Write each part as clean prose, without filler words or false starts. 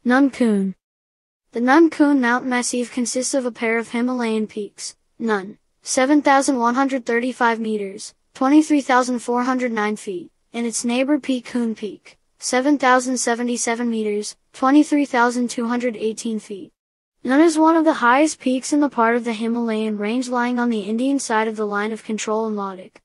Nun Kun. The Nun Kun mountain massif consists of a pair of Himalayan peaks, Nun, 7,135 meters, 23,409 feet, and its neighbor peak Kun Peak, 7,077 meters, 23,218 feet. Nun is one of the highest peaks in the part of the Himalayan range lying on the Indian side of the line of control in Ladakh.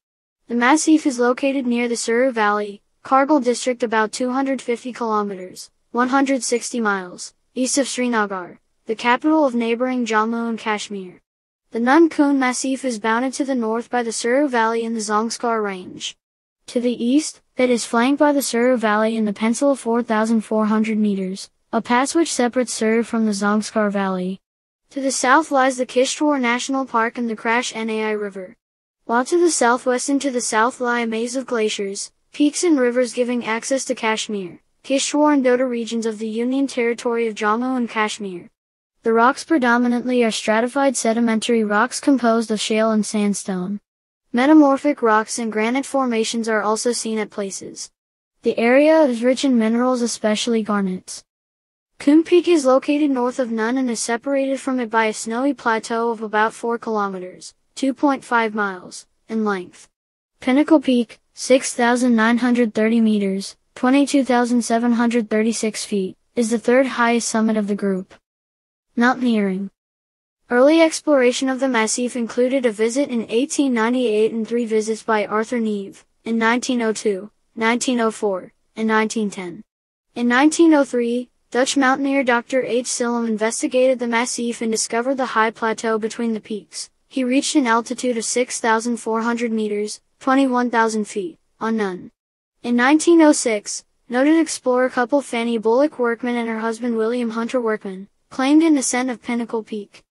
The massif is located near the Suru Valley, Kargil district about 250 kilometers, 160 miles, east of Srinagar, the capital of neighbouring Jammu and Kashmir. The Nun Kun massif is bounded to the north by the Suru Valley and the Zanskar range. To the east, it is flanked by the Suru Valley and the Pensila 4,400 meters, a pass which separates Suru from the Zanskar Valley. To the south lies the Kishtwar National Park and the Krash Nai River. While to the southwest and to the south lie a maze of glaciers, peaks and rivers giving access to Kashmir, Kishtwar and Doda regions of the Union Territory of Jammu and Kashmir. The rocks predominantly are stratified sedimentary rocks composed of shale and sandstone. Metamorphic rocks and granite formations are also seen at places. The area is rich in minerals, especially garnets. Kun Peak is located north of Nun and is separated from it by a snowy plateau of about 4 kilometers, 2.5 miles, in length. Pinnacle Peak, 6,930 meters, 22,736 feet, is the third highest summit of the group. Mountaineering. Early exploration of the massif included a visit in 1898 and 3 visits by Arthur Neve, in 1902, 1904, and 1910. In 1903, Dutch mountaineer Dr. H. Sillam investigated the massif and discovered the high plateau between the peaks. He reached an altitude of 6,400 meters, 21,000 feet, on Nun. In 1906, noted explorer couple Fanny Bullock Workman and her husband William Hunter Workman claimed an ascent of Pinnacle Peak.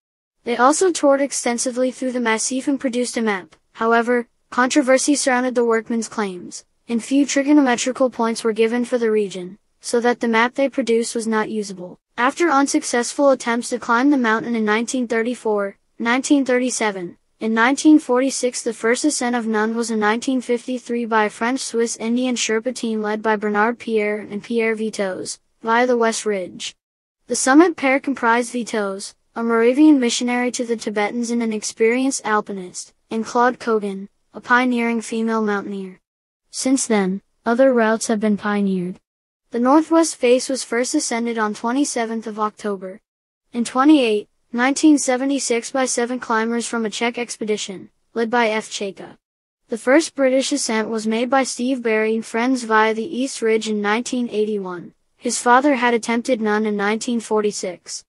They also toured extensively through the massif and produced a map. However, controversy surrounded the workmen's claims, and few trigonometrical points were given for the region, so that the map they produced was not usable. After unsuccessful attempts to climb the mountain in 1934, 1937, and 1946, the first ascent of Nun was in 1953 by a French-Swiss-Indian Sherpa team led by Bernard Pierre and Pierre Vitoz, via the West Ridge. The summit pair comprised Vitoz, a Moravian missionary to the Tibetans and an experienced alpinist, and Claude Cogan, a pioneering female mountaineer. Since then, other routes have been pioneered. The northwest face was first ascended on 27th of October. In 1976 by 7 climbers from a Czech expedition, led by F. Cheka. The first British ascent was made by Steve Barry and friends via the East Ridge in 1981. His father had attempted Nun in 1946.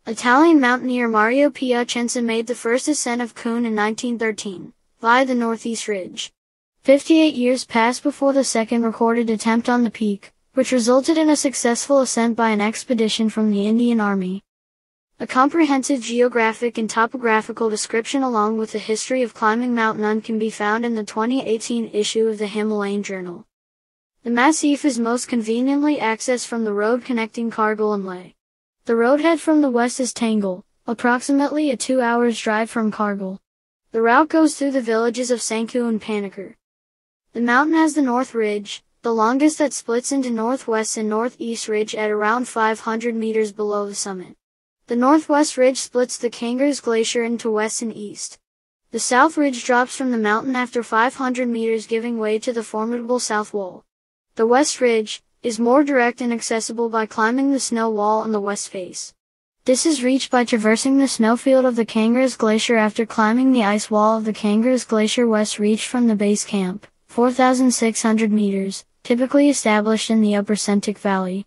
Italian mountaineer Mario Piacenza made the first ascent of Kun in 1913, via the Northeast Ridge. 58 years passed before the second recorded attempt on the peak, which resulted in a successful ascent by an expedition from the Indian Army. A comprehensive geographic and topographical description along with the history of climbing Mount Nun can be found in the 2018 issue of the Himalayan Journal. The massif is most conveniently accessed from the road connecting Kargil and Leh. The roadhead from the west is Tangle, approximately a 2 hours drive from Kargil. The route goes through the villages of Sanku and Panikar. The mountain has the North Ridge, the longest, that splits into Northwest and Northeast Ridge at around 500 meters below the summit. The Northwest Ridge splits the Kangaroo Glacier into west and east. The South Ridge drops from the mountain after 500 meters, giving way to the formidable South Wall. The West Ridge is more direct and accessible by climbing the snow wall on the west face. This is reached by traversing the snowfield of the Kangaroo Glacier after climbing the ice wall of the Kangaroo Glacier west reached from the base camp, 4,600 meters, typically established in the upper Sentik Valley.